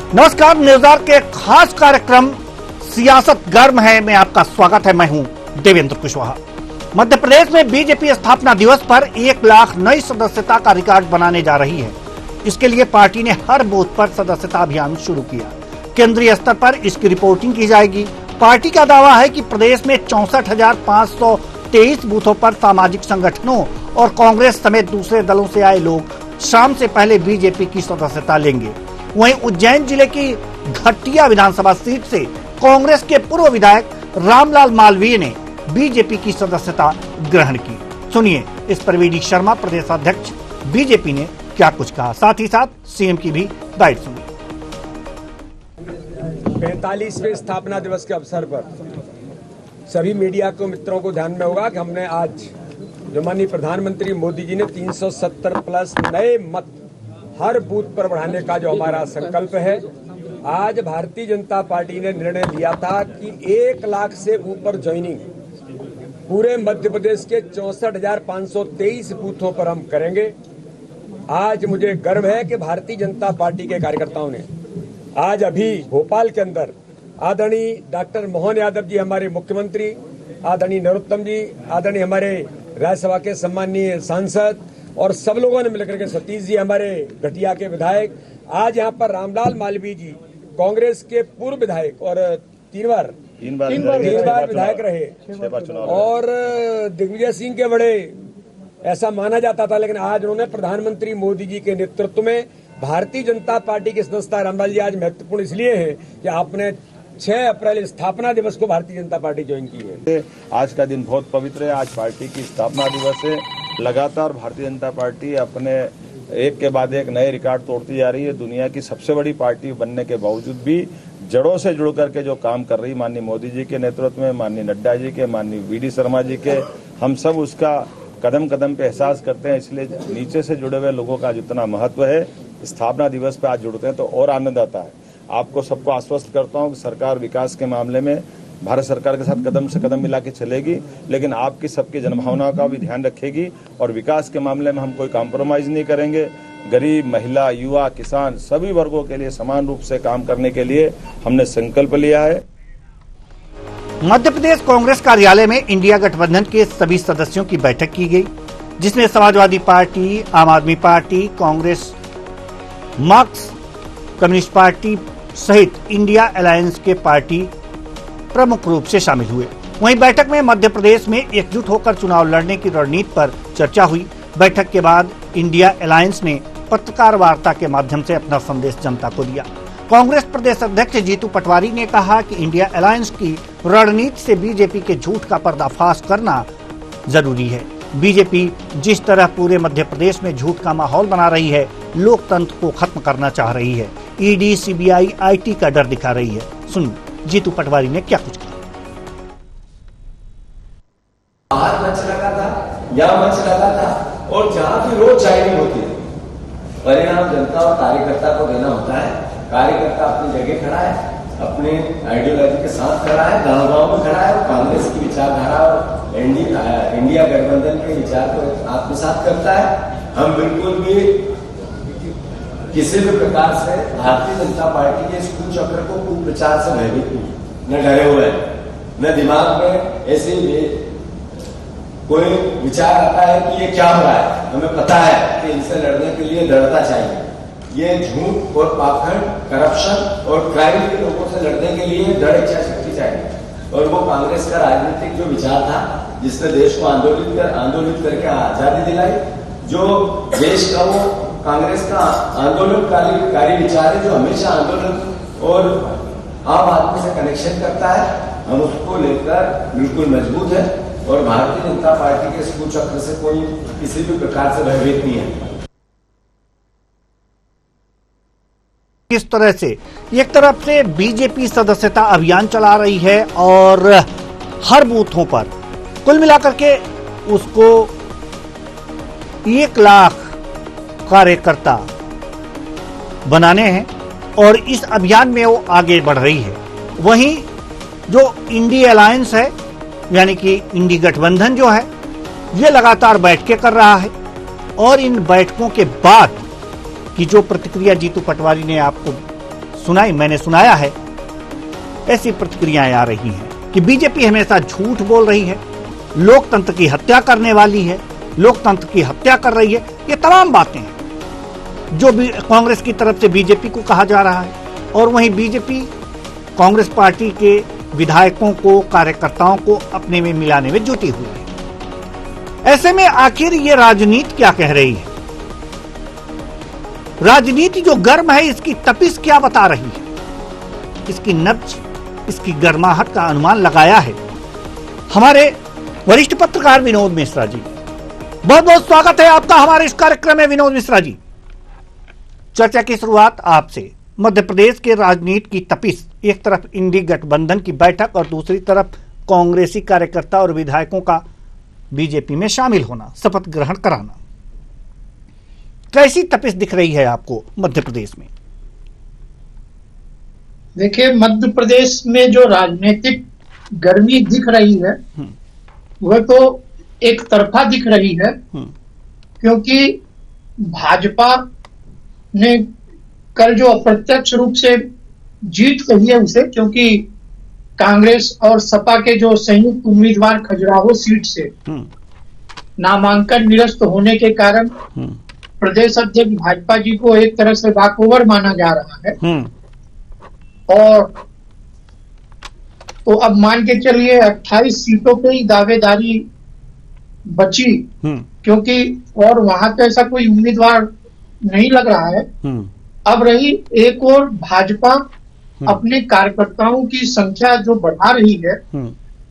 नमस्कार, न्यूज़आवर के खास कार्यक्रम सियासत गर्म है में आपका स्वागत है। मैं हूं देवेंद्र कुशवाहा। मध्य प्रदेश में बीजेपी स्थापना दिवस पर 1 लाख नई सदस्यता का रिकॉर्ड बनाने जा रही है। इसके लिए पार्टी ने हर बूथ पर सदस्यता अभियान शुरू किया। केंद्रीय स्तर पर इसकी रिपोर्टिंग की जाएगी। पार्टी का दावा है कि प्रदेश में 64,523 बूथों पर सामाजिक संगठनों और कांग्रेस समेत दूसरे दलों से आए लोग शाम से पहले बीजेपी की सदस्यता लेंगे। वहीं उज्जैन जिले की घटिया विधानसभा सीट से कांग्रेस के पूर्व विधायक रामलाल मालवीय ने बीजेपी की सदस्यता ग्रहण की। सुनिए इस पर वी डी शर्मा प्रदेशाध्यक्ष बीजेपी ने क्या कुछ कहा, साथ ही साथ सीएम की भी बाइट सुनिए। 45वें स्थापना दिवस के अवसर पर सभी मीडिया को मित्रों को ध्यान में होगा कि हमने आज जो माननीय प्रधानमंत्री मोदी जी ने 370 प्लस नए मत हर बूथ पर बढ़ाने का जो हमारा संकल्प है, आज भारतीय जनता पार्टी ने निर्णय लिया था कि 1 लाख से ऊपर ज्वाइनिंग पूरे मध्य प्रदेश के 64,523 बूथों पर हम करेंगे। आज मुझे गर्व है कि भारतीय जनता पार्टी के कार्यकर्ताओं ने आज अभी भोपाल के अंदर आदरणीय डॉक्टर मोहन यादव जी हमारे मुख्यमंत्री, आदरणीय नरोत्तम जी, आदरणीय हमारे राज्यसभा के सम्माननीय सांसद और सब लोगों ने मिलकर के सतीश जी हमारे घटिया के विधायक, आज यहाँ पर रामलाल मालवीय जी कांग्रेस के पूर्व विधायक और तीन बार विधायक रहे और दिग्विजय सिंह के बड़े ऐसा माना जाता था, लेकिन आज उन्होंने प्रधानमंत्री मोदी जी के नेतृत्व में भारतीय जनता पार्टी की सदस्यता रामलाल जी आज महत्वपूर्ण इसलिए है कि आपने 6 अप्रैल स्थापना दिवस को भारतीय जनता पार्टी ज्वाइन की है। आज का दिन बहुत पवित्र है। आज पार्टी की स्थापना दिवस है। लगातार भारतीय जनता पार्टी अपने एक के बाद एक नए रिकॉर्ड तोड़ती जा रही है। दुनिया की सबसे बड़ी पार्टी बनने के बावजूद भी जड़ों से जुड़ करके जो काम कर रही माननीय मोदी जी के नेतृत्व में, माननीय नड्डा जी के, माननीय वी.डी. शर्मा जी के, हम सब उसका कदम कदम पे एहसास करते हैं। इसलिए नीचे से जुड़े हुए लोगों का जितना महत्व है, स्थापना दिवस पे आज जुड़ते हैं तो और आनंद आता है। आपको सबको आश्वस्त करता हूं कि सरकार विकास के मामले में भारत सरकार के साथ कदम से कदम मिला के चलेगी, लेकिन आपकी सबकी जनभावनाओं का भी ध्यान रखेगी और विकास के मामले में हम कोई कॉम्प्रोमाइज नहीं करेंगे। गरीब, महिला, युवा, किसान सभी वर्गों के लिए समान रूप से काम करने के लिए हमने संकल्प लिया है। मध्य प्रदेश कांग्रेस कार्यालय में इंडिया गठबंधन के सभी सदस्यों की बैठक की गई, जिसमें समाजवादी पार्टी, आम आदमी party, Congress, marks communist party सहित इंडिया अलायंस के पार्टी प्रमुख रूप से शामिल हुए। वहीं बैठक में मध्य प्रदेश में एकजुट होकर चुनाव लड़ने की रणनीति पर चर्चा हुई। बैठक के बाद इंडिया अलायंस ने पत्रकार वार्ता के माध्यम से अपना संदेश जनता को दिया। कांग्रेस प्रदेश अध्यक्ष जीतू पटवारी ने कहा कि इंडिया अलायंस की रणनीति से बीजेपी के झूठ का पर्दाफाश करना जरूरी है। बीजेपी जिस तरह पूरे मध्य प्रदेश में झूठ का माहौल बना रही है, लोकतंत्र को खत्म करना चाह रही है, ईडी, सीबीआई, आईटी का डर दिखा रही है। सुनिए जीतू पटवारी ने क्या कुछ कहा। बाहर मंच लगा था, यहाँ मंच लगा था और जहाँ भी रोज ज्वाइनिंग होती है, परिणाम जनता और कार्यकर्ता को देना होता है। कार्यकर्ता अपनी जगह खड़ा है, अपने आइडियोलॉजी के साथ खड़ा है, गाँव में खड़ा है और कांग्रेस की विचारधारा और इंडिया गठबंधन के विचार को आत्मसात करता है। हम बिल्कुल भी किसी भी प्रकार से भारतीय जनता पार्टी के इस कुचक्र को कुप्रचार से भयभीत नहीं, न डरे हुए, न दिमाग में ऐसे कोई विचार आता है कि ये क्या हो रहा है। हमें पता है कि इनसे लड़ने के लिए दृढ़ता चाहिए। ये झूठ और पाखंड, करप्शन और क्राइम के लोगों से लड़ने के लिए दृढ़ इच्छा शक्ति चाहिए। और वो कांग्रेस का राजनीतिक जो विचार था, जिसने देश को आंदोलित करके आजादी दिलाई, जो देश का वो कांग्रेस का आंदोलनकारी विचार है, जो हमेशा आंदोलन और आम आदमी से कनेक्शन करता है, हम उसको लेकर बिल्कुल मजबूत है और भारतीय जनता पार्टी के इस कुचक्र से कोई किसी भी प्रकार से भयभीत नहीं है। इस तरह से एक तरफ से बीजेपी सदस्यता अभियान चला रही है और हर बूथों पर कुल मिलाकर के उसको 1 लाख कार्यकर्ता बनाने हैं और इस अभियान में वो आगे बढ़ रही है। वहीं जो इंडिया अलायंस है, यानी कि इंडी गठबंधन जो है, ये लगातार बैठकें कर रहा है और इन बैठकों के बाद की जो प्रतिक्रिया जीतू पटवारी ने आपको सुनाई मैंने सुनाया है, ऐसी प्रतिक्रियाएं आ रही हैं कि बीजेपी हमेशा झूठ बोल रही है, लोकतंत्र की हत्या करने वाली है, लोकतंत्र की हत्या कर रही है। ये तमाम बातें हैं जो कांग्रेस की तरफ से बीजेपी को कहा जा रहा है, और वहीं बीजेपी कांग्रेस पार्टी के विधायकों को, कार्यकर्ताओं को अपने में मिलाने में जुटी हुई है। ऐसे में आखिर ये राजनीति क्या कह रही है? राजनीति जो गर्म है, इसकी तपिश क्या बता रही है? इसकी नब्ज, इसकी गर्माहट का अनुमान लगाया है हमारे वरिष्ठ पत्रकार विनोद मिश्रा जी। बहुत बहुत स्वागत है आपका हमारे इस कार्यक्रम में विनोद मिश्रा जी। चर्चा की शुरुआत आपसे। मध्य प्रदेश के राजनीति की तपिश, एक तरफ इंडी गठबंधन की बैठक और दूसरी तरफ कांग्रेसी कार्यकर्ता और विधायकों का बीजेपी में शामिल होना, शपथ ग्रहण कराना, कैसी तपिश दिख रही है आपको मध्य प्रदेश में? देखिए, मध्य प्रदेश में जो राजनीतिक गर्मी दिख रही है वह तो एक तरफा दिख रही है, क्योंकि भाजपा ने कल जो अप्रत्यक्ष रूप से जीत कही है उसे, क्योंकि कांग्रेस और सपा के जो संयुक्त उम्मीदवार खजुराहो सीट से नामांकन निरस्त होने के कारण प्रदेश अध्यक्ष भाजपा जी को एक तरह से वॉकओवर माना जा रहा है। और तो अब मान के चलिए 28 सीटों पे ही दावेदारी बची, क्योंकि और वहां पे ऐसा कोई उम्मीदवार नहीं लग रहा है। अब रही एक और भाजपा अपने कार्यकर्ताओं की संख्या जो बढ़ा रही है,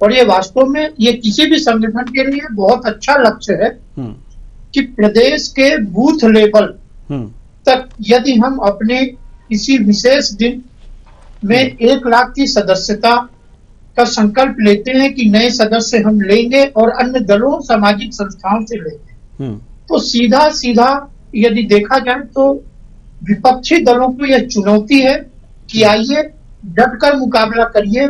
और ये वास्तव में ये किसी भी संगठन के लिए बहुत अच्छा लक्ष्य है कि प्रदेश के बूथ लेवल तक यदि हम अपने किसी विशेष दिन में 1 लाख की सदस्यता का संकल्प लेते हैं कि नए सदस्य हम लेंगे और अन्य दलों, सामाजिक संस्थाओं से लेंगे, तो सीधा सीधा यदि देखा जाए तो विपक्षी दलों को यह चुनौती है कि आइए डटकर मुकाबला करिए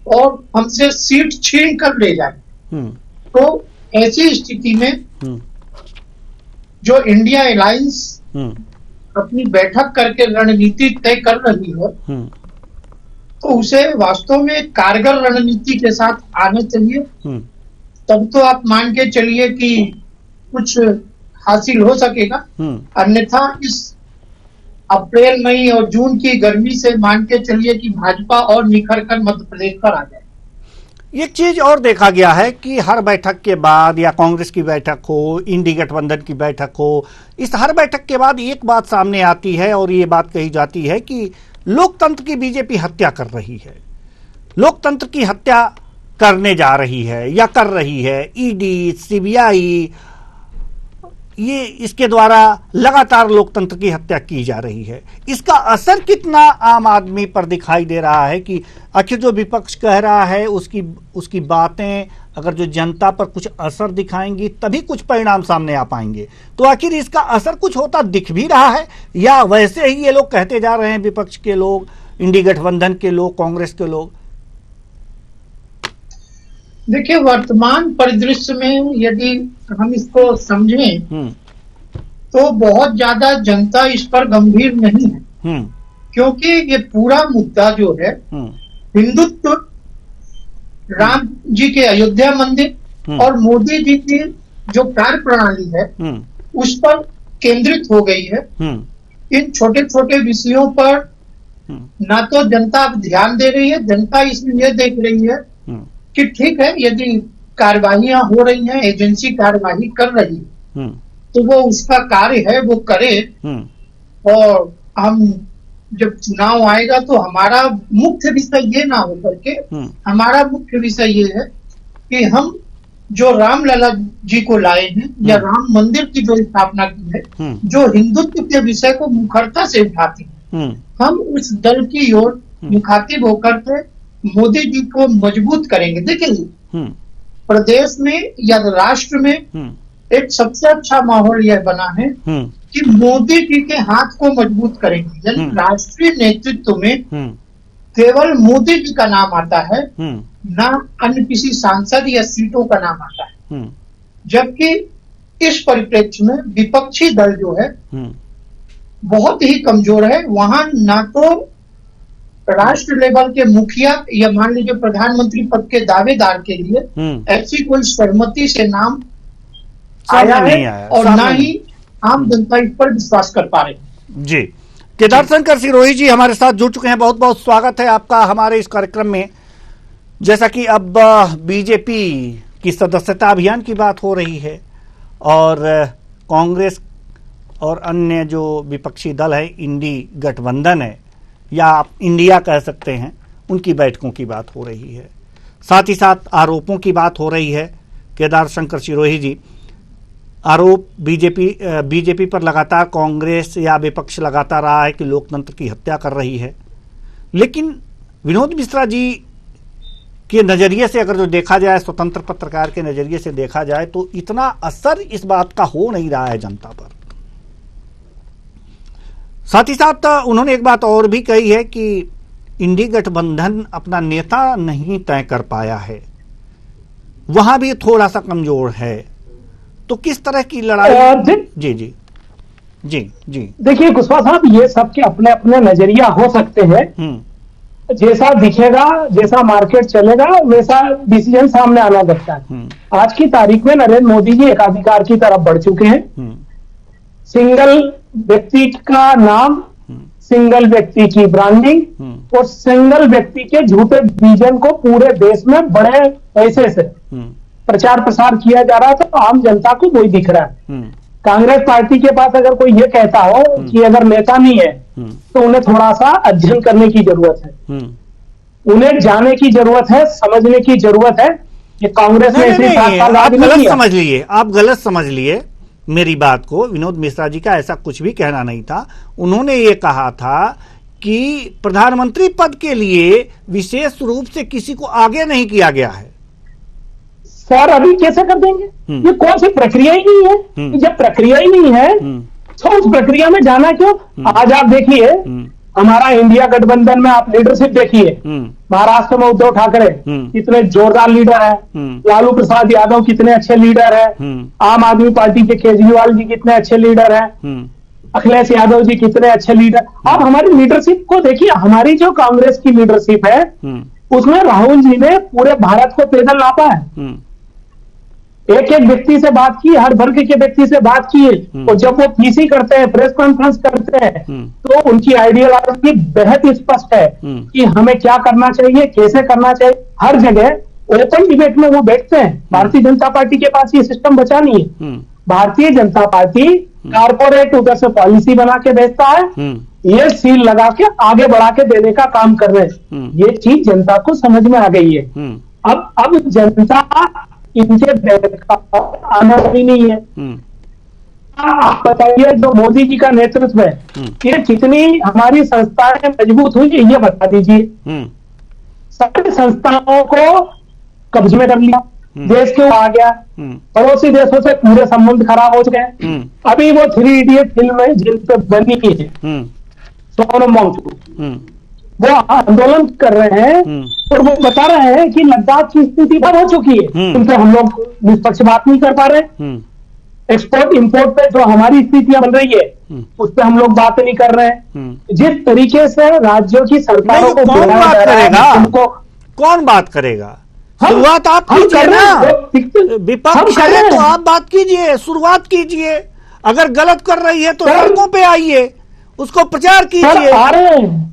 और हमसे सीट छीन कर ले जाए। तो ऐसी स्थिति में जो इंडिया अलायंस अपनी बैठक करके रणनीति तय कर रही है, तो उसे वास्तव में कारगर रणनीति के साथ आना चाहिए, तब तो आप मान के चलिए कि कुछ हासिल हो सकेगा। अन्यथा इस अप्रैल, मई और जून की गर्मी से मान के चलिए कि भाजपा और निखर कर मध्य प्रदेश पर आ जाए। एक चीज और देखा गया है कि हर बैठक के बाद, या कांग्रेस की बैठक हो, इंडी गठबंधन की बैठक हो, इस हर बैठक के बाद एक बात सामने आती है और ये बात कही जाती है कि लोकतंत्र की बीजेपी हत्या कर रही है, लोकतंत्र की हत्या करने जा रही है या कर रही है। ईडी, सीबीआई, ये इसके द्वारा लगातार लोकतंत्र की हत्या की जा रही है। इसका असर कितना आम आदमी पर दिखाई दे रहा है कि आखिर जो विपक्ष कह रहा है उसकी बातें अगर जो जनता पर कुछ असर दिखाएंगी तभी कुछ परिणाम सामने आ पाएंगे। तो आखिर इसका असर कुछ होता दिख भी रहा है, या वैसे ही ये लोग कहते जा रहे हैं, विपक्ष के लोग, इंडी गठबंधन के लोग, कांग्रेस के लोग? देखिए, वर्तमान परिदृश्य में यदि हम इसको समझें तो बहुत ज्यादा जनता इस पर गंभीर नहीं है, क्योंकि ये पूरा मुद्दा जो है हिंदुत्व, राम जी के अयोध्या मंदिर और मोदी जी की जो कार्य प्रणाली है उस पर केंद्रित हो गई है। इन छोटे छोटे विषयों पर ना तो जनता अब ध्यान दे रही है, जनता इसमें यह देख रही है कि ठीक है, यदि कार्यवाहियां हो रही हैं, एजेंसी कार्यवाही कर रही है, तो वो उसका कार्य है, वो करे। और हम जब चुनाव आएगा तो हमारा मुख्य विषय ये ना हो करके हमारा मुख्य विषय ये है कि हम जो रामलला जी को लाए हैं या राम मंदिर की जो स्थापना की है, जो हिंदुत्व के विषय को मुखरता से उठाते हैं, हम उस दल की ओर मुखातिब होकर के मोदी जी को मजबूत करेंगे। देखिए, प्रदेश में या राष्ट्र में एक सबसे अच्छा माहौल यह बना है कि मोदी जी के हाथ को मजबूत करेंगे। यानी राष्ट्रीय नेतृत्व में केवल मोदी जी का नाम आता है, ना अन्य किसी सांसद या सीटों का नाम आता है। जबकि इस परिप्रेक्ष्य में विपक्षी दल जो है बहुत ही कमजोर है। वहां ना तो राष्ट्र लेवल के मुखिया या मान लीजिए प्रधानमंत्री पद के दावेदार के लिए ऐसी कोई सहमति से नाम आया है और ना ही आम जनता इस पर विश्वास कर पा रहे। जी, केदार शंकर सिरोही जी हमारे साथ जुड़ चुके हैं। बहुत बहुत स्वागत है आपका हमारे इस कार्यक्रम में। जैसा कि अब बीजेपी की सदस्यता अभियान की बात हो रही है और कांग्रेस और अन्य जो विपक्षी दल है, इंडी गठबंधन है या आप इंडिया कह सकते हैं, उनकी बैठकों की बात हो रही है। साथ ही साथ आरोपों की बात हो रही है। केदार शंकर सिरोही जी, आरोप बीजेपी पर लगातार कांग्रेस या विपक्ष लगाता रहा है कि लोकतंत्र की हत्या कर रही है, लेकिन विनोद मिश्रा जी के नजरिए से अगर जो देखा जाए, स्वतंत्र पत्रकार के नजरिए से देखा जाए, तो इतना असर इस बात का हो नहीं रहा है जनता पर। साथ ही साथ उन्होंने एक बात और भी कही है कि इंडी गठबंधन अपना नेता नहीं तय कर पाया है, वहां भी थोड़ा सा कमजोर है। तो किस तरह की लड़ाई? जी जी जी जी देखिए कुशवाहा साहब, ये सबके अपने अपने नजरिया हो सकते हैं। जैसा दिखेगा, जैसा मार्केट चलेगा, वैसा डिसीजन सामने आना लगता है। आज की तारीख में नरेंद्र मोदी जी एकाधिकार की तरफ बढ़ चुके हैं। सिंगल व्यक्ति का नाम, सिंगल व्यक्ति की ब्रांडिंग और सिंगल व्यक्ति के झूठे विजन को पूरे देश में बड़े पैसे से प्रचार प्रसार किया जा रहा है, तो आम जनता को वही दिख रहा है। कांग्रेस पार्टी के पास अगर कोई ये कहता हो कि अगर नेता नहीं है, तो उन्हें थोड़ा सा अध्ययन करने की जरूरत है, उन्हें जाने की जरूरत है, समझने की जरूरत है कि कांग्रेस ने ऐसे 7 साल आप गलत समझ लिए, आप गलत समझ लिए मेरी बात को। विनोद मिश्रा जी का ऐसा कुछ भी कहना नहीं था। उन्होंने ये कहा था कि प्रधानमंत्री पद के लिए विशेष रूप से किसी को आगे नहीं किया गया है। सर अभी कैसे कर देंगे? ये कौन सी प्रक्रिया ही नहीं है। जब प्रक्रिया ही नहीं है तो उस प्रक्रिया में जाना क्यों? आज आप देखिए, हमारा इंडिया गठबंधन में आप लीडरशिप देखिए। महाराष्ट्र में उद्धव ठाकरे कितने जोरदार लीडर है, लालू प्रसाद यादव कितने अच्छे लीडर है, आम आदमी पार्टी के केजरीवाल जी कितने अच्छे लीडर है, अखिलेश यादव जी कितने अच्छे लीडर। आप हमारी लीडरशिप को देखिए। हमारी जो कांग्रेस की लीडरशिप है उसमें राहुल जी ने पूरे भारत को पैदल नापा है। एक एक व्यक्ति से बात की, हर वर्ग के व्यक्ति से बात की, और जब वो पीसी करते हैं, प्रेस कॉन्फ्रेंस करते हैं, तो उनकी आइडियोलॉजी बेहद स्पष्ट है कि हमें क्या करना चाहिए, कैसे करना चाहिए। हर जगह ओपन डिबेट में वो बैठते हैं। भारतीय जनता पार्टी के पास ये सिस्टम बचा नहीं है। भारतीय जनता पार्टी कारपोरेट उधर से पॉलिसी बना के भेजता है, ये सील लगा के आगे बढ़ा के देने का काम कर रहे हैं। ये चीज जनता को समझ में आ गई है। अब जनता इनके आना भी नहीं है। आप बताइए, जो मोदी जी का नेतृत्व है, ये कितनी हमारी संस्थाएं मजबूत हुई, ये बता दीजिए। सारी संस्थाओं को कब्जे में कर लिया, देश के आ गया, पड़ोसी देशों से पूरे संबंध खराब हो चुके हैं। अभी वो 3 इडियट फिल्म है जिन पर बनी है, सोनम वांगचुक, वो आंदोलन कर रहे हैं और वो बता रहे हैं कि लद्दाख की स्थिति बंद हो चुकी है, उनसे हम लोग निष्पक्ष बात नहीं कर पा रहे। एक्सपोर्ट इंपोर्ट पे जो हमारी स्थितियां बन रही है उस पर हम लोग बात नहीं कर रहे हैं। जिस तरीके से राज्यों की सरकारों को कौन बात करेगा? कौन बात करेगा? शुरुआत आप कीजिए ना। विपक्ष है तो आप बात कीजिए, शुरुआत कीजिए। अगर गलत कर रही है तो सड़कों पे आइए, उसको प्रचार कीजिए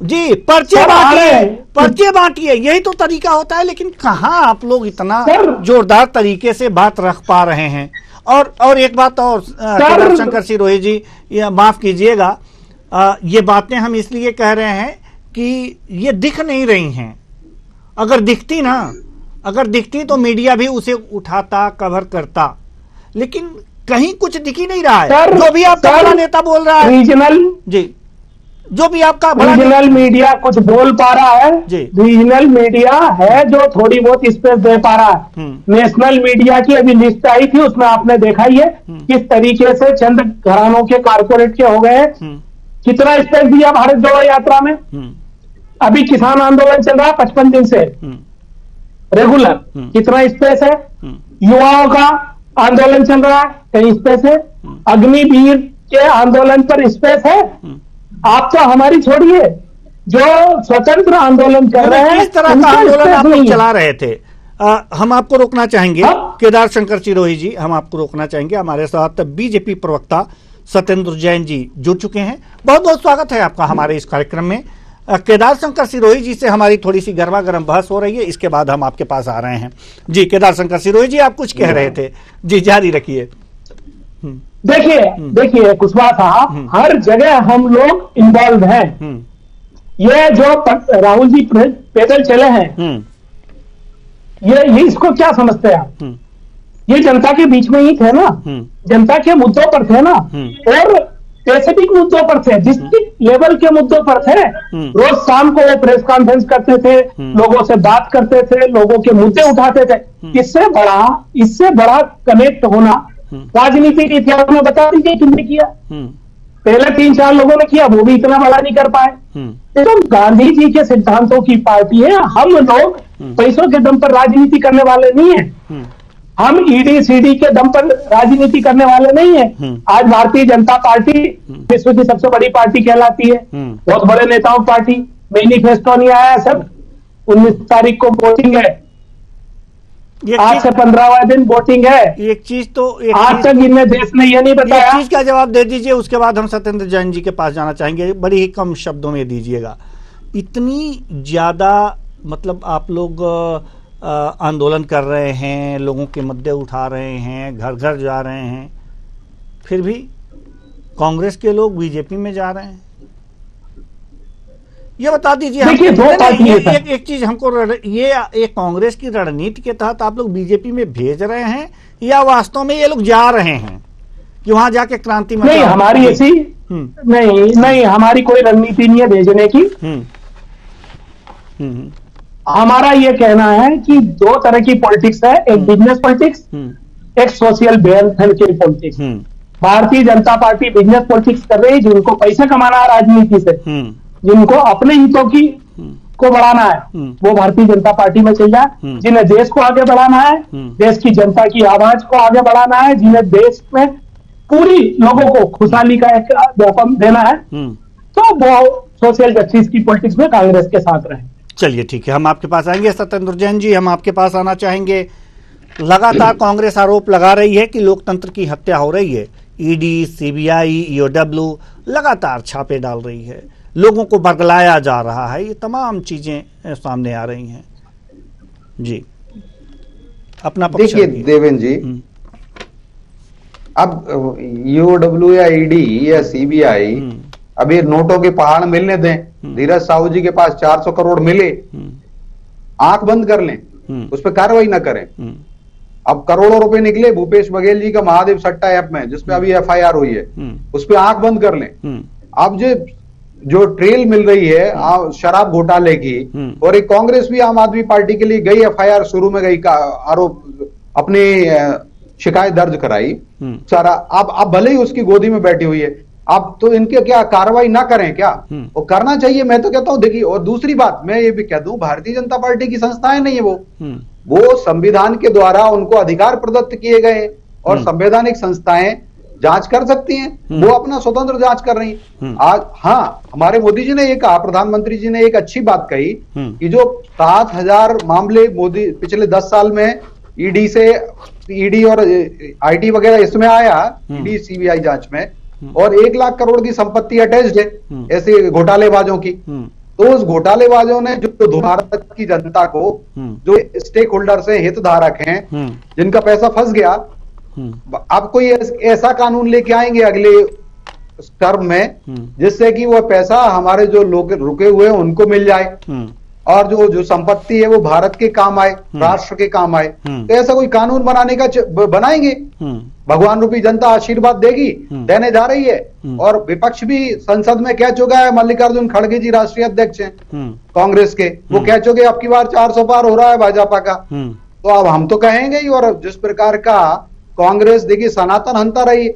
जी, पर्चे बांटिए, पर्चे बांटिए, यही तो तरीका होता है। लेकिन कहाँ आप लोग इतना जोरदार तरीके से बात रख पा रहे हैं। और एक बात और, केदार शंकर सिरोही जी, ये माफ कीजिएगा, ये बातें हम इसलिए कह रहे हैं कि ये दिख नहीं रही हैं। अगर दिखती तो मीडिया भी उसे उठाता, कवर करता, लेकिन कहीं कुछ दिख ही नहीं रहा है। जो भी आपका बड़ा नेता बोल रहा है, रीजनल जी, जो भी आपका रीजनल मीडिया कुछ बोल पा रहा है जी, रीजनल मीडिया है जो थोड़ी बहुत स्पेस दे पा रहा है। नेशनल मीडिया की अभी लिस्ट आई थी, उसमें आपने देखा ही है किस तरीके से चंद घरानों के कारपोरेट के हो गए हैं। कितना स्पेस दिया भारत जोड़ो यात्रा में। अभी किसान आंदोलन चल रहा है 55 दिन से रेगुलर, कितना स्पेस है। युवाओं का आंदोलन चल रहा है, कहीं स्पेस है। अग्निवीर के आंदोलन पर स्पेस है। आप तो हमारी छोड़िए, जो स्वतंत्र आंदोलन कर रहे हैं, किस तरह का उनका आंदोलन स्पेस आप लोग नहीं है। चला रहे थे? हम आपको रोकना चाहेंगे। हाँ? केदार शंकर सिरोही जी, हम आपको रोकना चाहेंगे। हमारे साथ बीजेपी प्रवक्ता सत्येंद्र जैन जी जुड़ चुके हैं। बहुत बहुत स्वागत है आपका हमारे इस कार्यक्रम में। केदार शंकर सिरोही जी से हमारी थोड़ी सी गर्मा गर्म बहस हो रही है, इसके बाद हम आपके पास आ रहे हैं। जी केदार शंकर सिरोही जी, आप कुछ कह रहे थे, जी जारी रखिए। देखिए कुशवाहा साहब, हर जगह हम लोग इन्वॉल्व हैं। ये जो राहुल जी पैदल चले हैं, ये इसको क्या समझते हैं आप? ये जनता के बीच में ही थे ना, जनता के मुद्दों पर थे ना, और स्पेसिफिक मुद्दों पर थे, डिस्ट्रिक्ट लेवल के मुद्दों पर थे। रोज शाम को वो प्रेस कॉन्फ्रेंस करते थे, लोगों से बात करते थे, लोगों के मुद्दे उठाते थे। इससे बड़ा कनेक्ट होना राजनीति के इतिहास में बता दीजिए किसने किया? पहले 3-4 लोगों ने किया, वो भी इतना बड़ा नहीं कर पाए। तो गांधी जी के सिद्धांतों की पार्टी है। हम लोग पैसों के दम पर राजनीति करने वाले नहीं है। हम ईडी सीडी के दम पर राजनीति करने वाले नहीं है। आज भारतीय जनता पार्टी विश्व की सबसे बड़ी पार्टी कहलाती है, बहुत बड़े नेताओं की पार्टी। मैनिफेस्टो नहीं आया सर, 19 तारीख को वोटिंग है, आज से 15वां दिन वोटिंग है। एक चीज तो आज तक इन्हें देश ने ये नहीं बताया। एक चीज का जवाब दे दीजिए, उसके बाद हम सत्येंद्र जैन जी के पास जाना चाहेंगे। बड़ी ही कम शब्दों में दीजिएगा। इतनी ज्यादा मतलब आप लोग आंदोलन कर रहे हैं, लोगों के मुद्दे उठा रहे हैं, घर घर जा रहे हैं, फिर भी कांग्रेस के लोग बीजेपी में जा रहे हैं। ये बता दीजिए देखिए, दो पार्टी है। एक चीज हमको, ये कांग्रेस की रणनीति के तहत आप लोग बीजेपी में भेज रहे हैं या वास्तव में ये लोग जा रहे हैं कि वहां जाके क्रांति में? नहीं, हमारी ऐसी नहीं, हमारी कोई रणनीति नहीं है भेजने की। हमारा ये कहना है कि 2 तरह की पॉलिटिक्स है, एक बिजनेस पॉलिटिक्स, एक social welfare politics. Bharatiya Janata party business politics कर रही है, जिनको पैसे कमाना है राजनीति से, जिनको अपने हितों की को बढ़ाना है, वो भारतीय जनता पार्टी में चल जाए। जिन्हें देश को आगे बढ़ाना है, देश की जनता की आवाज को आगे बढ़ाना है, जिन्हें देश में पूरी लोगों को खुशहाली का एक मौका देना है, तो वो सोशल जस्टिस की पॉलिटिक्स में कांग्रेस के साथ रहे। चलिए ठीक है, हम आपके पास आएंगे। सत्येंद्र जैन जी, हम आपके पास आना चाहेंगे। लगातार कांग्रेस आरोप लगा रही है कि लोकतंत्र की हत्या हो रही है। ईडी, सीबीआई, ईओडब्ल्यू लगातार छापे डाल रही है, लोगों को बरगलाया जा रहा है, ये तमाम चीजें सामने आ रही हैं। जी अपना पक्ष देखिए देवेंद्र जी, अब ईओडब्ल्यू या ईडी या सीबीआई अब ये नोटों के पहाड़ मिलने दें। धीरज साहू जी के पास 400 करोड़ मिले, आंख बंद कर लें, उस पर कार्रवाई ना करें। अब करोड़ों रुपए निकले भूपेश बघेल जी का महादेव सट्टा ऐप में, जिसपे अभी एफआईआर हुई है, उस पर आंख बंद कर लें। अब जो ट्रेल मिल रही है शराब घोटाले की, और एक कांग्रेस भी आम आदमी पार्टी के लिए गई, एफआईआर शुरू में गई का आरोप, अपनी शिकायत दर्ज कराई सारा। अब भले ही उसकी गोदी में बैठी हुई है, अब तो इनके क्या कार्रवाई ना करें क्या? वो करना चाहिए, मैं तो कहता हूं। देखिए, और दूसरी बात मैं ये भी कह दूं, भारतीय जनता पार्टी की संस्थाएं नहीं है वो संविधान के द्वारा उनको अधिकार प्रदत्त किए गए, और संवैधानिक संस्थाएं जांच कर सकती हैं, वो अपना स्वतंत्र जांच कर रही हैं। आज हाँ, हमारे मोदी जी ने ये कहा, प्रधानमंत्री जी ने एक अच्छी बात कही कि जो 7,000 मामले मोदी पिछले 10 साल में ईडी और आईटी वगैरह इसमें आया, ईडी सीबीआई जांच में, और 1 लाख करोड़ की संपत्ति अटैच्ड है ऐसे घोटालेबाजों की। तो उस घोटालेबाजों ने जो भारत की जनता को, जो स्टेक होल्डर्स हैं, हितधारक हैं, जिनका पैसा फंस गया, आप कोई ऐसा कानून लेके आएंगे अगले टर्म में जिससे कि वो पैसा हमारे जो लोग रुके हुए हैं उनको मिल जाए, और जो संपत्ति है वो भारत के काम आए, राष्ट्र के काम आए। तो ऐसा कोई कानून बनाने का बनाएंगे, भगवान रूपी जनता आशीर्वाद देगी, देने जा रही है। और विपक्ष भी संसद में कह चुका है, मल्लिकार्जुन खड़गे जी राष्ट्रीय अध्यक्ष हैं कांग्रेस के, वो कह चुके अब की बार 400 पार हो रहा है भाजपा का। तो अब हम तो कहेंगे ही। और जिस प्रकार का कांग्रेस देखिए सनातन हंता रही है,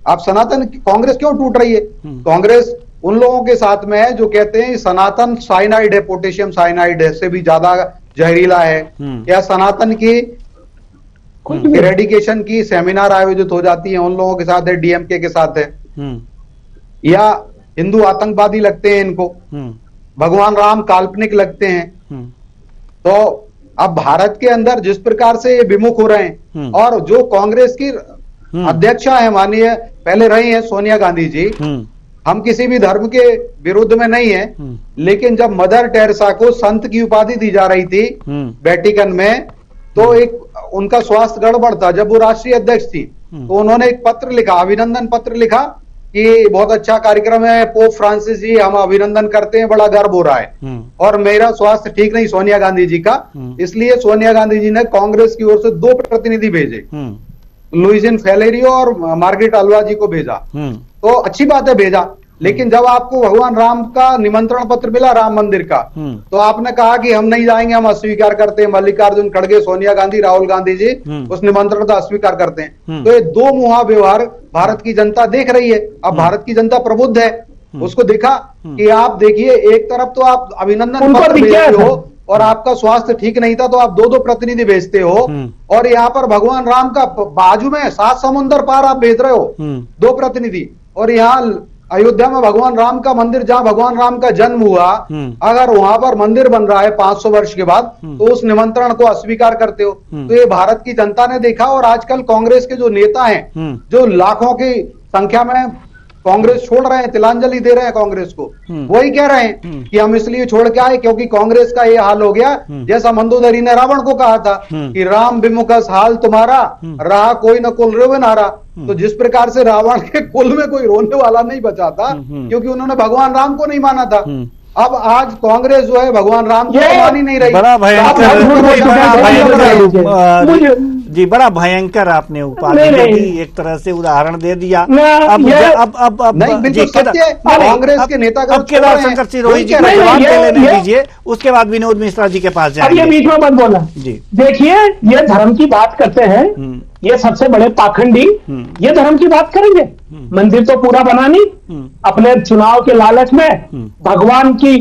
आप सनातन कांग्रेस क्यों टूट रही है? कांग्रेस उन लोगों के साथ में है जो कहते हैं सनातन साइनाइड है, पोटेशियम साइनाइड है, से भी ज्यादा जहरीला है। या सनातन की इरेडिकेशन की सेमिनार आयोजित हो जाती है, उन लोगों के साथ है, डीएमके के साथ है। या हिंदू आतंकवादी लगते हैं इनको। भगवान राम काल्पनिक लगते हैं। तो अब भारत के अंदर जिस प्रकार से ये विमुख हो रहे हैं, और जो कांग्रेस की अध्यक्षा है माननीय पहले रही हैं सोनिया गांधी जी, हम किसी भी धर्म के विरुद्ध में नहीं है, लेकिन जब मदर टेरेसा को संत की उपाधि दी जा रही थी वेटिकन में, तो एक उनका स्वास्थ्य गड़बड़ था। जब वो राष्ट्रीय अध्यक्ष थी तो उन्होंने एक पत्र लिखा, अभिनंदन पत्र लिखा कि बहुत अच्छा कार्यक्रम है पोप फ्रांसिस जी, हम अभिनंदन करते हैं, बड़ा गर्व हो रहा है, और मेरा स्वास्थ्य ठीक नहीं सोनिया गांधी जी का, इसलिए सोनिया गांधी जी ने कांग्रेस की ओर से 2 प्रतिनिधि भेजे, लुइजिन फेलेरियो और मार्गरेट अल्वा जी को भेजा। तो अच्छी बात है भेजा, लेकिन जब आपको भगवान राम का निमंत्रण पत्र मिला राम मंदिर का, तो आपने कहा कि हम नहीं जाएंगे, हम अस्वीकार करते हैं। मल्लिकार्जुन खड़गे, सोनिया गांधी, राहुल गांधी जी उस निमंत्रण का अस्वीकार करते हैं। तो ये 2 मुहा व्यवहार भारत की जनता देख रही है। अब भारत की जनता प्रबुद्ध है, उसको देखा कि आप देखिए, एक तरफ तो आप अभिनंदन पत्र भेजते हो और आपका स्वास्थ्य ठीक नहीं था तो आप 2-2 प्रतिनिधि भेजते हो, और यहाँ पर भगवान राम का बाजू में 7 समुंदर पार आप भेज रहे हो 2 प्रतिनिधि, और यहाँ अयोध्या में भगवान राम का मंदिर, जहां भगवान राम का जन्म हुआ, अगर वहां पर मंदिर बन रहा है 500 वर्ष के बाद, तो उस निमंत्रण को अस्वीकार करते हो। तो ये भारत की जनता ने देखा, और आजकल कांग्रेस के जो नेता हैं, जो लाखों की संख्या में कांग्रेस छोड़ रहे हैं, तिलांजलि दे रहे हैं कांग्रेस को, वही कह रहे हैं कि हम इसलिए छोड़ के आए क्योंकि कांग्रेस का ये हाल हो गया, जैसा मंदोदरी ने रावण को कहा था कि राम विमुखस हाल तुम्हारा, रहा कोई न कुल रोवे नारा। तो जिस प्रकार से रावण के कुल में कोई रोने वाला नहीं बचा था, क्योंकि उन्होंने भगवान राम को नहीं माना था। अब आज कांग्रेस जो है भगवान राम को मान ही नहीं रही। बड़ा भयंकर जी, बड़ा भयंकर आपने उपाधि दे दी, एक तरह से उदाहरण दे दिया। अब नहीं, बिल्कुल सत्य है। कांग्रेस के नेता अब केदार शंकर सिरोही जी को जवाब लेने दीजिए, उसके बाद विनोद मिश्रा जी के पास जाएंगे। अब ये बीच में मत बोला जी। देखिए, ये धर्म की बात करते हैं, ये सबसे बड़े पाखंडी ये धर्म की बात करेंगे। मंदिर तो पूरा बना नहीं, अपने चुनाव के लालच में भगवान की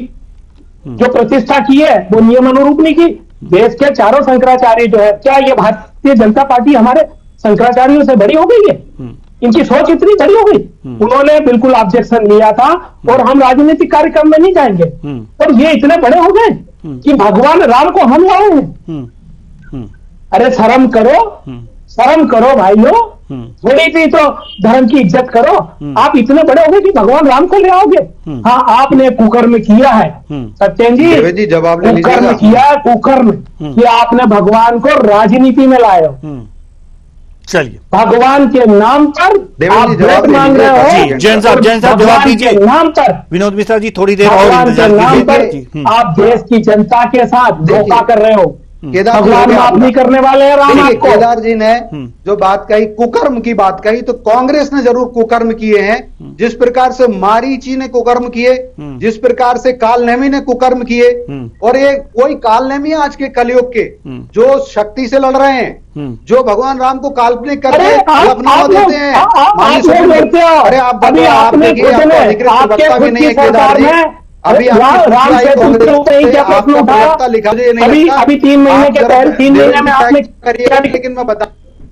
जो प्रतिष्ठा की है वो नियम अनुरूप नहीं की। देश के चारों शंकराचार्य जो है, क्या ये भारतीय जनता पार्टी हमारे शंकराचार्यों से बड़ी हो गई है? इनकी सोच इतनी बड़ी हो गई? उन्होंने बिल्कुल ऑब्जेक्शन लिया था, और हम राजनीतिक कार्यक्रम में नहीं जाएंगे, और ये इतने बड़े हो गए कि भगवान राम को हम लाए हैं। अरे शर्म करो, शर्म करो भाइयों, थोड़ी सी तो धर्म की इज्जत करो। आप इतने बड़े हो गए कि भगवान राम को ले आओगे? हाँ, आपने कुकर्म किया है सत्येन जी, जवाब कुकर्म किया है, कुकर्म कि आपने भगवान को राजनीति में लाए हो। चलिए, भगवान के नाम पर आप वोट मांग रहे हो। जैन साहब जवाब दीजिए। नाम पर विनोद मिश्रा जी थोड़ी देर और भगवान के नाम पर कीजिए। आप देश की जनता के साथ धोखा कर रहे हो। केदार माफ नहीं करने वाले हैं राम आपको। केदार जी ने जो बात कही, कुकर्म की बात कही, तो कांग्रेस ने जरूर कुकर्म किए हैं। जिस प्रकार से मारीची ने कुकर्म किए, जिस प्रकार से कालनेमी ने कुकर्म किए, और ये कोई कालनेमी आज के कलयुग के जो शक्ति से लड़ रहे हैं, जो भगवान राम को काल्पनिक करके हलफनामा देते हैं। अरे आप देखिए, आपका भी नहीं है केदार जी। अभी राम से क्या प्रश्न उठाया? अभी 3 महीने के पहले 3 महीने में आपने क्या, लेकिन मैं बता,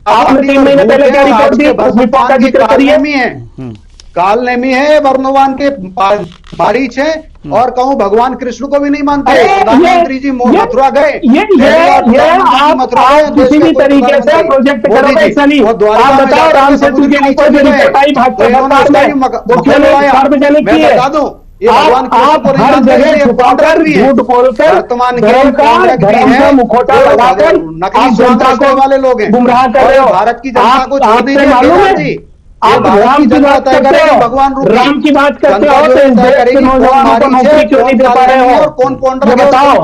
आपने 3 महीने पहले क्या रिपोर्ट दी? उस रिपोर्ट का जिक्र करिए। कालनेमी है, वर्णवान के मारीच है, और कहूँ भगवान कृष्ण को भी नहीं मानते। प्रधानमंत्री जी मथुरा गए, आप किसी भी तरीके से प्रोजेक्ट करोगे सनी, आप बताओ राम सेतु के ऊपर जो रिपोर्ट आई सार्वजनिक की है, आप हर जगह छुपाकर झूठ बोलकर धर्म का मुखौटा लगाकर आप जनता को वाले लोग हैं, गुमराह कर रहे हो। भारत की जनता को आपसे मालूम है, आप राम की बात करते हो, राम की बात करते हो, तो इस देश के नौजवानों को नौकरी क्यों नहीं दे पा रहे हो? कौन बताओ,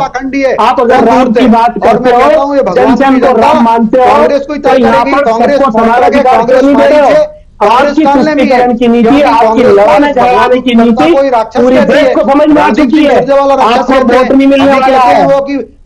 आप अगर राम की बात करते हो, जन को राम मानते हो, तो यहाँ पर सबको समाज अधिकार क्यों नहीं दे रहे हो? आपकी तुष्टीकरण की नीति, आपकी लड़ाने झगड़ाने की नीति पूरी देश को समझ में आ चुकी है। आपको वोट नहीं मिलने वाला है,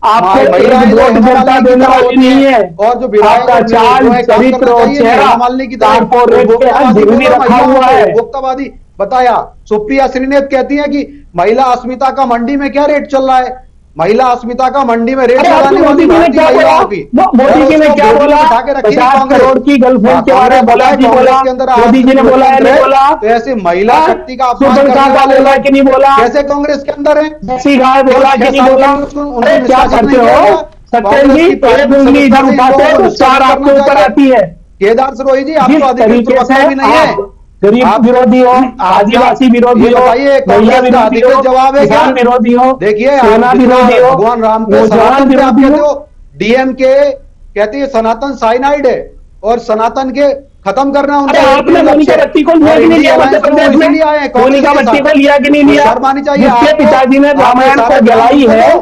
आपको वोट जनता देने वाली नहीं है, और जो आपका चाल चरित्र और चेहरा कारपोरेट के अंदर रखा हुआ है। वक्तवादी बताया, सुप्रिया श्रीनेत कहती है कि महिला अस्मिता का मंडी में क्या रेट चल रहा है, महिला अस्मिता का मंडी में रेट अरे आपको लगाने मोदी वाली जी ने क्या बोला? महिलाओं की मोदी जी ने क्या बोला? 50 करोड़ की गर्लफ्रेंड के बारे में बोला कि बोला? के अंदर मोदी जी ने बोला या नहीं बोला? तो ऐसे महिला हाँ? शक्ति का अपमान सुपरका करने का वाले बोला कि नहीं बोला? कैसे कांग्रेस के अंदर है? देसी गाय बोला कि नहीं बोला? अरे क्या करते हो सत्येंद्र जी? एक उंगली इधर उठाते हैं तो 4 आपके ऊपर आती है। केदार सरोही जी, जिस आपको अधिकृत तरीके प्रवक्ता से भी नहीं है। आप गरीब विरोधी हो, आदिवासी विरोधी हो, महिला विरोधी हो, जवाब है किसान विरोधी हो, देखिए, सेना विरोधी हो, भगवान राम के नौजवान सनातन पे आप विरोधी कहते हो। हो, डीएमके कहती है सनातन साइनाइड है और सनातन के खत्म करना अरे उनका आपने मोनिका बट्टी को लिया कि नहीं लिया मध्य प्रदेश में? मोनिका बट्टी को लिया कि नहीं लिया? शर्म आनी चाहिए जिसके आपको। पिताजी ने आप रामायण सारे को जलाई है,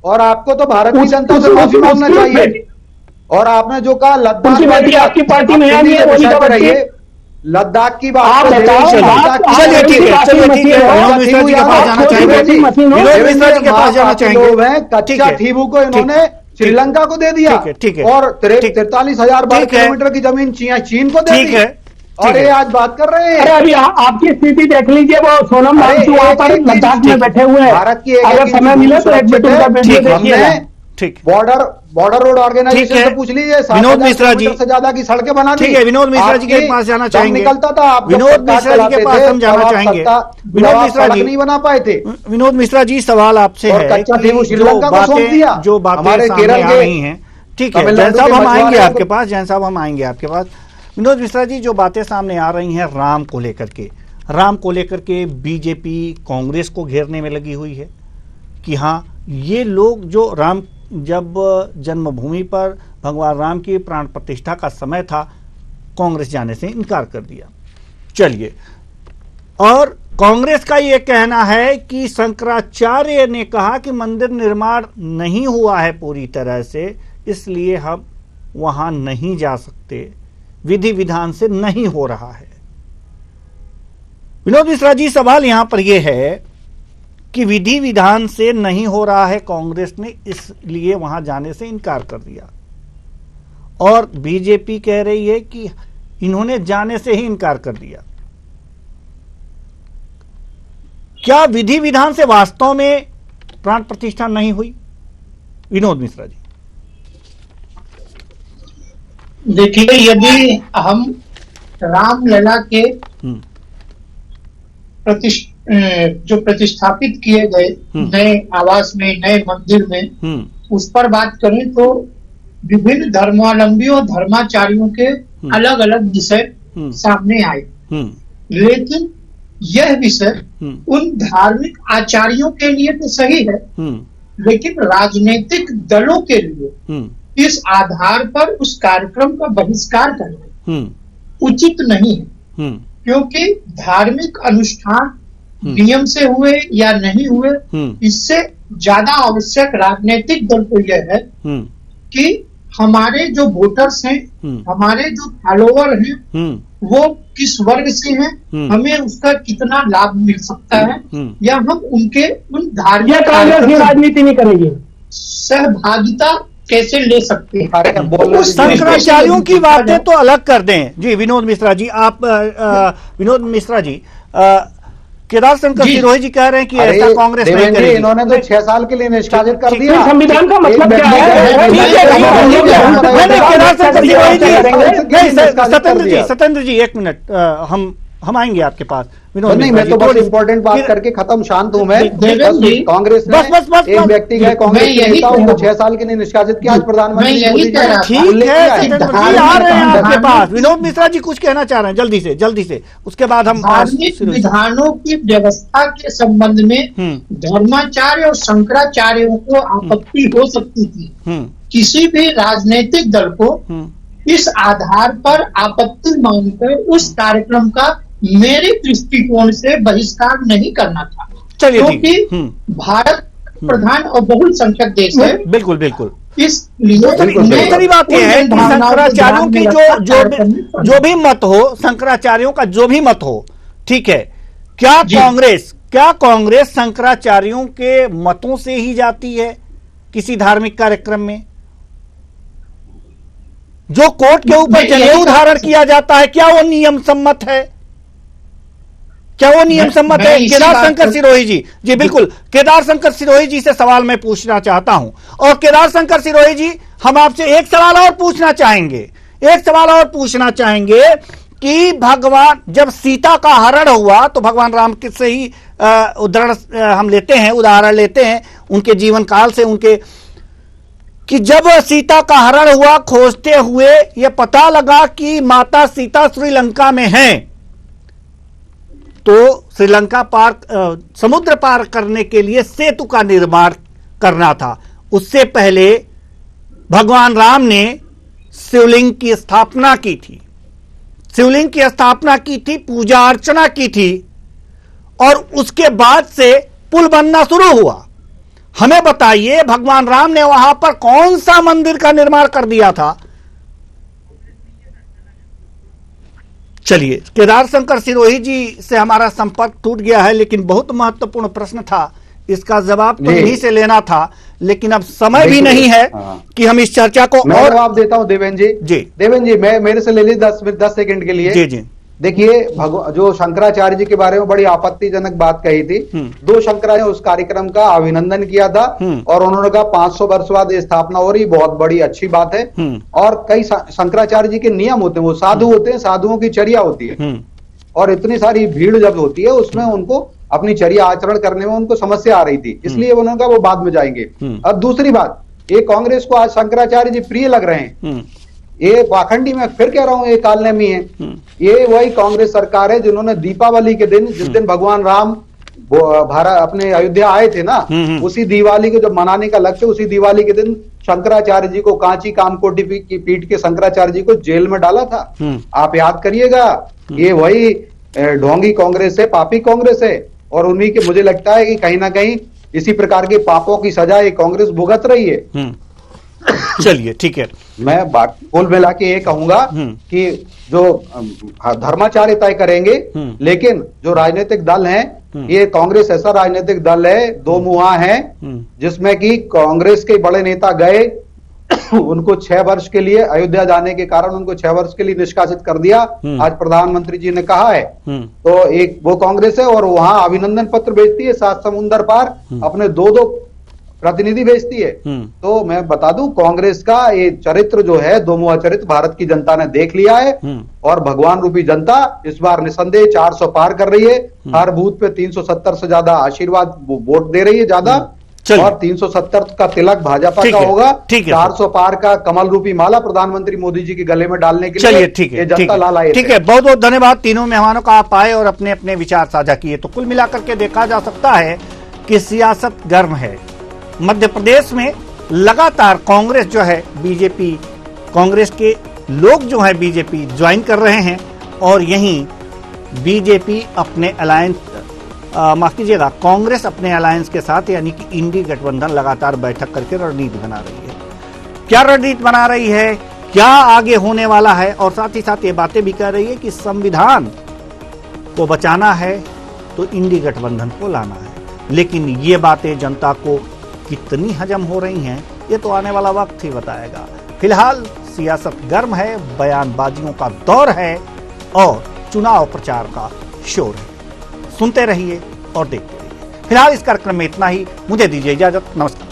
और आपको तो भारत की जनता से माफी मांगना चाहिए। और आपने जो कहा लद्दाख उनकी बेटी आपकी पार्टी में है नहीं है, मोनिका बट्टी? लद्दाख की आप बात बताओ, चलिए ठीक है, चलिए ठीक है, विनोद मिश्रा जी के पास जाना चाहेंगे। विनोद मिश्रा जी के पास जाना चाहेंगे। लोग हैं, कच्चा ठीबू को इन्होंने श्रीलंका को दे दिया, ठीक है, और 43,000 वर्ग ठीक है। किलोमीटर की जमीन चीन को दे ठीक दी, है, और ये आज बात कर रहे अरे हैं। अभी आपकी स्थिति देख लीजिए, वो सोनम वांगचुक वहां पर लद्दाख में बैठे हुए हैं। भारत की अगर समय मिले तो एक मिनट का वीडियो देखिएगा। ठीक, बॉर्डर रोड ऑर्गेनाइजेशन ठीक है। से पूछ लीजिए, विनोद मिश्रा जी से ज्यादा की सड़कें बना दी। ठीक है, विनोद मिश्रा जी के आपकी पास जाना दम चाहेंगे। निकलता था, आप जब विनोद सरकार मिश्रा जी के चलाते पास थे, हम जाना तब आप चाहेंगे। विनोद आप मिश्रा सड़क जी नहीं बना पाए थे। विनोद मिश्रा जी, सवाल आपसे और है कच्चा कि ठीबू श्रीलंका को सौंप दिया। जो बातें हमारे सामने केरल आ के, रही हैं, ठीक है, तमिलनाडु जैन साहब के हम आएंगे मछुआरों आपके को- पास, जैन साहब हम आएंगे आपके पास। विनोद मिश्रा जी, जो बातें सामने आ रही हैं राम को लेकर के बीजेपी कांग्रेस को घेरने में लगी हुई है कि हाँ, ये लोग जो जब जन्मभूमि पर भगवान राम की प्राण प्रतिष्ठा का समय था, कांग्रेस जाने से इनकार कर दिया। चलिए, और कांग्रेस का यह कहना है कि शंकराचार्य ने कहा कि मंदिर निर्माण नहीं हुआ है पूरी तरह से, इसलिए हम वहां नहीं जा सकते, विधि विधान से नहीं हो रहा है। विनोद मिश्रा जी, सवाल यहां पर यह है कि विधि विधान से नहीं हो रहा है, कांग्रेस ने इसलिए वहां जाने से इनकार कर दिया, और बीजेपी कह रही है कि इन्होंने जाने से ही इनकार कर दिया। क्या विधि विधान से वास्तव में प्राण प्रतिष्ठा नहीं हुई? विनोद मिश्रा जी, देखिए, यदि हम रामलला के जो प्रतिष्ठापित किए गए नए आवास में, नए मंदिर में, उस पर बात करें तो विभिन्न धर्मावलंबियों, धर्माचार्यों के अलग अलग विषय सामने आए, लेकिन यह विषय उन धार्मिक आचार्यों के लिए तो सही है, लेकिन राजनीतिक दलों के लिए इस आधार पर उस कार्यक्रम का बहिष्कार करना उचित नहीं है, क्योंकि धार्मिक अनुष्ठान नियम से हुए या नहीं हुए, इससे ज्यादा आवश्यक राजनीतिक दल को यह है कि हमारे जो वोटर्स हैं, हमारे जो फॉलोवर हैं, वो किस वर्ग से हैं, हमें उसका कितना लाभ मिल सकता है, या हम उनके उन धार्मिक कांग्रेस की राजनीति नहीं करेगी, सहभागिता कैसे ले सकते हैं। शंकराचार्यों की बातें तो अलग कर दें। जी विनोद मिश्रा जी, आप विनोद मिश्रा जी, केदार शंकर सिरोही जी कह रहे हैं कि ऐसा कांग्रेस नहीं करेगी। इन्होंने तो 6 साल के लिए निष्कासित कर दिया। संविधान का मतलब क्या है? केदार शंकर सिरोही जी, सत्येंद्र जी, एक मिनट, हम आएंगे आपके पास। विनोद नहीं, मैं तो बस इंपॉर्टेंट बात करके खत्म, शांत हूं मैं। कांग्रेस ने एक व्यक्ति है, कांग्रेस के नेता, उनको 6 साल के लिए निष्कासित किया। आज प्रधानमंत्री ठीक है, सत्येंद्र जी आ रहे हैं आपके पास। विनोद मिश्रा जी कुछ कहना चाह रहे हैं, जल्दी से, उसके बाद हम धार्मिक विधानों की व्यवस्था के संबंध में धर्माचार्य और शंकराचार्यों को आपत्ति हो सकती थी। किसी भी राजनीतिक दल को इस आधार पर आपत्ति मानकर उस कार्यक्रम का मेरे दृष्टिकोण से बहिष्कार नहीं करना था, क्योंकि भारत प्रधान और बहुसंख्यक देश है। बिल्कुल बिल्कुल। इसलिए दूसरी बात यह है कि शंकराचार्यों की जो भी मत हो, शंकराचार्यों का जो भी मत हो, ठीक है, क्या कांग्रेस शंकराचार्यों के मतों से ही जाती है किसी धार्मिक कार्यक्रम में? जो कोर्ट के ऊपर जनेऊ धारण किया जाता है, क्या वो नियम सम्मत है? क्या वो नियम सम्मत मैं है? इसी केदार बात शंकर को- सिरोही जी, जी बिल्कुल, केदार शंकर सिरोही जी से सवाल मैं पूछना चाहता हूं। और केदार शंकर सिरोही जी, हम आपसे एक सवाल और पूछना चाहेंगे, कि भगवान, जब सीता का हरण हुआ तो भगवान राम के से ही हम लेते हैं, उदाहरण लेते हैं उनके जीवन काल से, उनके, कि जब सीता का हरण हुआ, खोजते हुए यह पता लगा कि माता सीता श्रीलंका में हैं, तो श्रीलंका पार, समुद्र पार करने के लिए सेतु का निर्माण करना था। उससे पहले भगवान राम ने शिवलिंग की स्थापना की थी, पूजा अर्चना की थी, और उसके बाद से पुल बनना शुरू हुआ। हमें बताइए, भगवान राम ने वहां पर कौन सा मंदिर का निर्माण कर दिया था? चलिए, केदार शंकर सिरोही जी से हमारा संपर्क टूट गया है, लेकिन बहुत महत्वपूर्ण प्रश्न था, इसका जवाब तो इन्हीं से लेना था, लेकिन अब समय भी नहीं है कि हम इस चर्चा को मैं और जवाब देता हूं देवेंद्र जी। जी। देवेंद्र जी, मैं मेरे से ले लीजिए 10 सेकंड के लिए। जी जी। देखिए, जो शंकराचार्य जी के बारे में बड़ी आपत्तिजनक बात कही थी, 2 शंकराचार्य ने उस कार्यक्रम का अभिनंदन किया था, और उन्होंने कहा 500 वर्ष बाद ये स्थापना हो रही, बहुत बड़ी अच्छी बात है। और कई शंकराचार्य जी के नियम होते हैं, वो साधु होते हैं, साधुओं की चर्या होती है, और इतनी सारी भीड़ जब होती है उसमें उनको अपनी चर्या आचरण करने में उनको समस्या आ रही थी, इसलिए उन्होंने कहा वो बाद में जाएंगे। अब दूसरी बात, ये कांग्रेस को आज शंकराचार्य जी प्रिय लग रहे हैं, ये पाखंडी, मैं फिर कह रहा हूं, ये कालनेमी है। ये वही कांग्रेस सरकार है जिन्होंने दीपावली के दिन, जिस दिन भगवान राम भारत अपने अयोध्या आए थे ना, उसी दिवाली को जब मनाने का लक्ष्य, उसी दिवाली के दिन शंकराचार्य जी को, कांची कामकोटि की पीठ के शंकराचार्य जी को जेल में डाला था। आप याद करिएगा, ये वही ढोंगी कांग्रेस है, पापी कांग्रेस है, और उन्हीं के, मुझे लगता है कि कहीं ना कहीं इसी प्रकार के पापों की सजा ये कांग्रेस भुगत रही है। चलिए, ठीक है। मैं कुल मिला के ये कहूंगा कि जो धर्माचार्य तय करेंगे, लेकिन जो राजनीतिक दल हैं, ये कांग्रेस ऐसा राजनीतिक दल है, 2 मुहा है, जिसमें कि कांग्रेस के बड़े नेता गए, उनको 6 वर्ष के लिए, अयोध्या जाने के कारण उनको 6 वर्ष के लिए निष्कासित कर दिया। आज प्रधानमंत्री जी ने कहा है, तो एक वो कांग्रेस है, और वहां अभिनंदन पत्र भेजती है, 7 समुंदर पार अपने 2-2 प्रतिनिधि भेजती है। तो मैं बता दूं, कांग्रेस का ये चरित्र जो है, 2 मुहा चरित्र, भारत की जनता ने देख लिया है, और भगवान रूपी जनता इस बार निसंदेह 400 पार कर रही है। हर बूथ पे 370 से ज्यादा आशीर्वाद वोट दे रही है, ज्यादा, और 370 का तिलक भाजपा का होगा। 400 पार का कमल रूपी माला प्रधानमंत्री मोदी जी के गले में डालने के लिए, चलिए, ठीक है, जनता लाला, ठीक है। बहुत बहुत धन्यवाद तीनों मेहमानों का, आप आए और अपने अपने विचार साझा किए। तो कुल मिलाकर के देखा जा सकता है कि सियासत गर्म है। मध्य प्रदेश में लगातार कांग्रेस जो है, बीजेपी, कांग्रेस के लोग जो है बीजेपी ज्वाइन कर रहे हैं, और यहीं बीजेपी अपने अलायंस, माफ कीजिएगा, कांग्रेस अपने अलायंस के साथ, यानी कि इंडी गठबंधन लगातार बैठक करके रणनीति बना रही है। क्या रणनीति बना रही है, क्या आगे होने वाला है, और साथ ही साथ ये बातें भी कह रही है कि संविधान को बचाना है तो इंडी गठबंधन को लाना है। लेकिन ये बातें जनता को कितनी हजम हो रही हैं, ये तो आने वाला वक्त ही बताएगा। फिलहाल सियासत गर्म है, बयानबाजियों का दौर है, और चुनाव प्रचार का शोर है। सुनते रहिए और देखते रहिए। फिलहाल इस कार्यक्रम में इतना ही, मुझे दीजिए इजाजत, नमस्कार।